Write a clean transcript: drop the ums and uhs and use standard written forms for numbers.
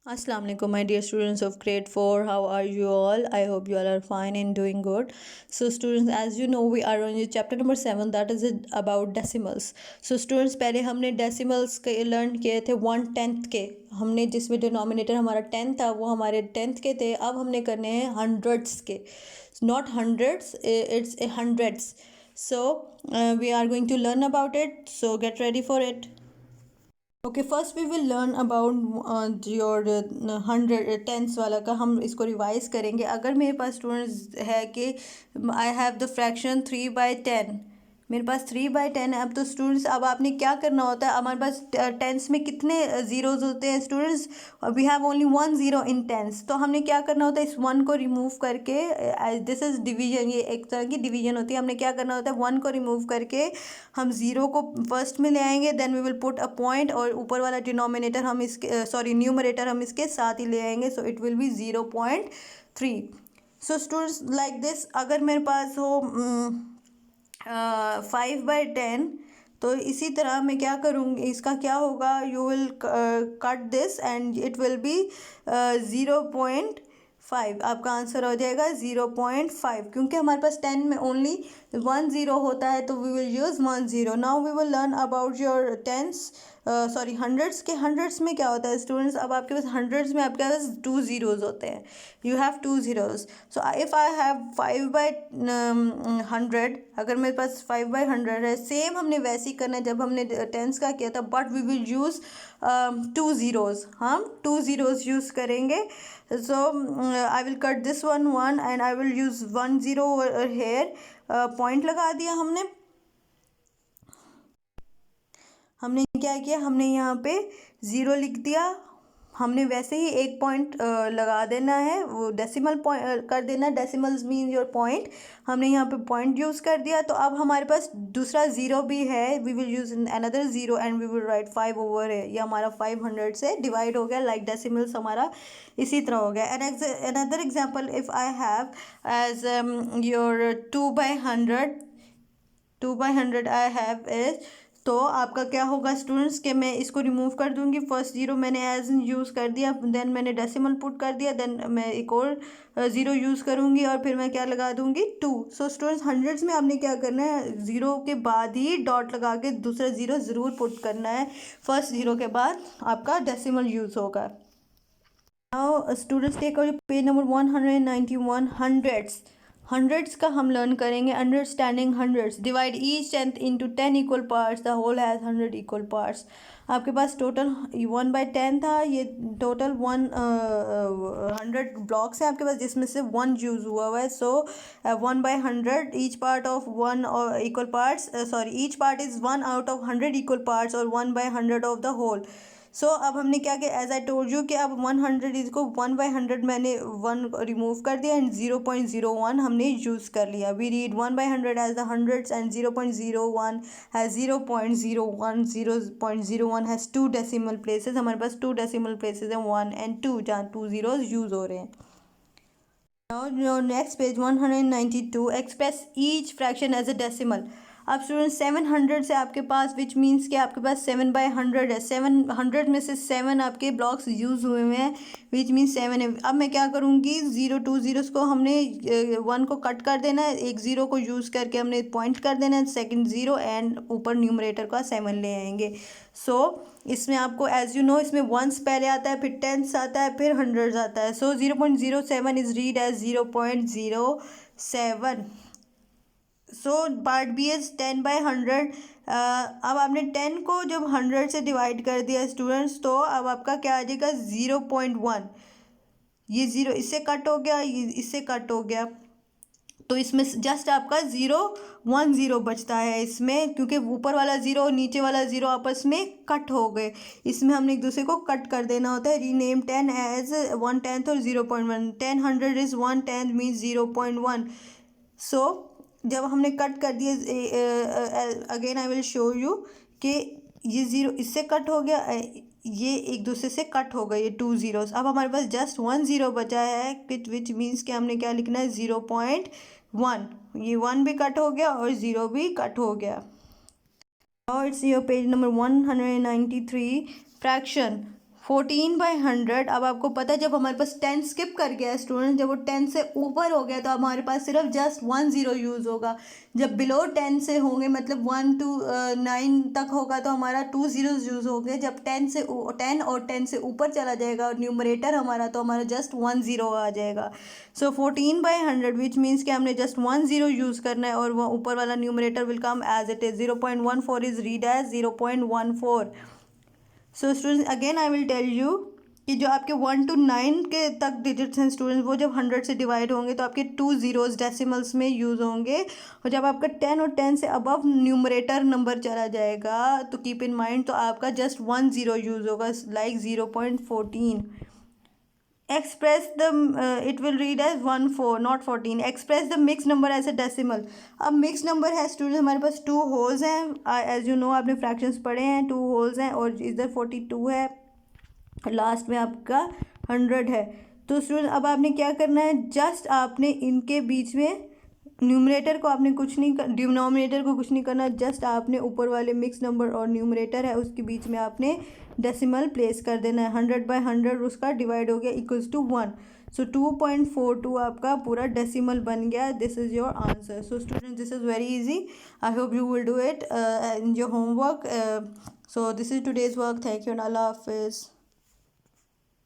Assalamu alaikum, my dear students of grade 4. How are you all? I hope you all are fine and doing good. So students, as you know, we are on chapter number 7, that is about decimals. So students, पहले हमने decimals के learn किए थे 1/10 के. हमने जिसमें denominator हमारा 10 था वो हमारे 10th के थे. अब हमने करने हैं hundreds के. Not hundreds, it's hundreds. So we are going to learn about it. So get ready for it. Okay first we will learn about your 110 वाला का हम इसको रिवाइज करेंगे. अगर मेरे पास स्टूडेंट्स है कि आई हैव द फ्रैक्शन 3/10, मेरे पास 3/10 है. अब तो स्टूडेंट्स अब आपने क्या करना होता है, हमारे पास टेंस में कितने ज़ीरोज़ होते हैं students, we have only 1 zero in tens. तो हमने क्या करना होता है, इस 1 को रिमूव करके, दिस इज़ डिवीजन, ये एक तरह की डिवीजन होती है. हमने क्या करना होता है, 1 को रिमूव करके हम ज़ीरो को फर्स्ट में ले आएंगे, then we will put a point, और ऊपर वाला डिनोमिनेटर हम इसके न्यूमरेटर हम इसके साथ ही ले आएंगे. So it will be 0.3. So students like this, अगर मेरे पास हो 5/10, तो इसी तरह मैं क्या करूँगी, इसका क्या होगा, you will cut this and it will be 0.5. आपका आंसर हो जाएगा 0.5, क्योंकि हमारे पास 10 में ओनली 1 ज़ीरो होता है, तो we will use 1 zero. Now we will learn about your tens, sorry hundreds के. हंड्रेड्स में क्या होता है स्टूडेंट्स, अब आपके पास हंड्रेड्स में आपके पास 2 ज़ीरोज़ होते हैं, you have 2 zeros. So if I have 5/100, अगर मेरे पास 5/100 है, सेम हमने वैसे ही करना है जब हमने टेंस का किया था, but we will use 2 zeros. हम 2 ज़ीरोज़ यूज़ करेंगे. So I will cut this one and I will use 1 zero here. Point लगा दिया हमने क्या किया, हमने यहाँ पे ज़ीरो लिख दिया. हमने वैसे ही एक पॉइंट लगा देना है, वो डेसिमल पॉइंट कर देना. Decimals mean your point. हमने यहाँ पे पॉइंट यूज़ कर दिया, तो अब हमारे पास दूसरा ज़ीरो भी है. We will use another zero and we will write 5 over है. ये हमारा 500 से डिवाइड हो गया, लाइक डेसिमल्स हमारा इसी तरह हो गया. And another example, if I have as your 2/100 I have is, तो आपका क्या होगा स्टूडेंट्स के मैं इसको रिमूव कर दूंगी. फर्स्ट ज़ीरो मैंने एज यूज़ कर दिया, देन मैंने डेसिमल पुट कर दिया, देन मैं एक और ज़ीरो यूज़ करूंगी और फिर मैं क्या लगा दूंगी 2. सो स्टूडेंट्स हंड्रेड्स में आपने क्या करना है, ज़ीरो के बाद ही डॉट लगा के दूसरा ज़ीरो ज़रूर पुट करना है. फर्स्ट ज़ीरो के बाद आपका डेसिमल यूज़ होगा. Now students take page number 191, hundreds. Hundreds का हम लर्न करेंगे. Understanding hundreds, divide each tenth into 10 equal parts, the whole has 100 equal parts. आपके पास टोटल 1/10 था, ये टोटल 100 ब्लॉक्स हैं आपके पास, जिसमें से 1 यूज़ हुआ है. सो 1/100, each part of 1 equal parts, sorry each part is 1 out of 100 equal parts, और 1/100 ऑफ द होल. सो अब हमने क्या किया, एज आई टोल्ड यू कि अब 100 इसको 1/100 मैंने 1 रिमूव कर दिया एंड 0.01 हमने यूज़ कर लिया. We read 1/100 as the hundreds and 0.01 has 0.01. 0.01 has 2 decimal places. हमारे पास 2 डेसिमल प्लेसेस हैं, 1 एंड 2, जहाँ 2 ज़ीरोज़ यूज़ हो रहे हैं. Now next page 192, express each fraction as a decimal. अब स्टूडेंट 700 से आपके पास, विच मीन्स कि आपके पास 7/100 है. 700 में से 7 आपके ब्लॉक्स यूज़ हुए हैं, विच मीन्स 7 है. अब मैं क्या करूँगी, 2 ज़ीरोज़ को हमने 1 को कट कर देना है, एक ज़ीरो को यूज़ करके हमने पॉइंट कर देना है, सेकंड ज़ीरो, एंड ऊपर न्यूमरेटर का 7 ले आएंगे. सो इसमें आपको एज यू नो, इसमें वंस पहले आता है, फिर टेंस आता है, फिर हंड्रेड्स आता है. So 0.07 is read as 0.07. So part B is 10/100. अब आपने 10 को जब 100 से डिवाइड कर दिया स्टूडेंट्स, तो अब आपका क्या आ जाएगा 0.1. ये ज़ीरो इससे कट हो गया, ये इससे कट हो गया, तो इसमें जस्ट आपका 1 ज़ीरो बचता है इसमें, क्योंकि ऊपर वाला ज़ीरो और नीचे वाला ज़ीरो आपस में कट हो गए. इसमें हमने एक दूसरे को कट कर देना होता है. रीनेम 10 एज 1/10 और 0.1. 10 100 इज़ 1/10 मीन्स 0.1. सो जब हमने कट कर दिए, again I will show you कि ये ज़ीरो इससे कट हो गया, ये एक दूसरे से कट हो गए, ये 2 ज़ीरोज़. अब हमारे पास जस्ट 1 ज़ीरो बचा है, विच मीन्स कि हमने क्या लिखना है 0.1. ये 1 भी कट हो गया और 0 भी कट हो गया. और it's your page number 193, fraction. 14/100। अब आपको पता है जब हमारे पास 10 स्किप कर गया है स्टूडेंट, जब वो 10 से ऊपर हो गया तो हमारे पास सिर्फ जस्ट 1 ज़ीरो यूज़ होगा। जब बिलो 10 से होंगे मतलब 1 to 9 तक होगा तो हमारा 2 ज़ीरोज़ यूज़ होंगे। जब 10 और 10 से ऊपर चला जाएगा और न्यूमरेटर हमारा, तो हमारा जस्ट 1 ज़ीरो आ जाएगा। सो 14/100 विच मीन्स कि हमने जस्ट 1 ज़ीरो यूज़ करना है और वह ऊपर वाला numerator will come as it is. 0.14 is read as 0.14। So students again I will tell you कि जो आपके 1 to 9 के तक डिजिट्स हैं स्टूडेंट्स, वो जब 100 से डिवाइड होंगे तो आपके 2 ज़ीरोज़ डेसिमल्स में यूज़ होंगे। और जब आपका 10 और 10 से अबव न्यूमरेटर नंबर चला जाएगा तो कीप इन माइंड तो आपका जस्ट 1 ज़ीरो यूज़ होगा, like 0.14। Express the it will read as 14 not 14। Express the mix number as a decimal. अब मिक्स नंबर है स्टूडेंट, हमारे पास 2 होल्स हैं, एज यू नो आपने फ्रैक्शंस पढ़े हैं, 2 होल्स हैं और इधर 42 है और लास्ट में आपका 100 है। तो स्टूडेंट अब आपने क्या करना है, जस्ट आपने इनके बीच में न्यूमरेटर को आपने कुछ नहीं कर, डिनोमिनेटर को कुछ नहीं करना, जस्ट आपने ऊपर वाले मिक्स नंबर और न्यूमरेटर है उसके बीच में आपने डेसिमल प्लेस कर देना है। 100/100 उसका डिवाइड हो गया इक्वल्स टू 1। सो 2.42 आपका पूरा डेसिमल बन गया। This is your answer. So student this is very easy. I hope you will do it in your homework. So this is today's work. Thank you and अल्लाह हाफिज़।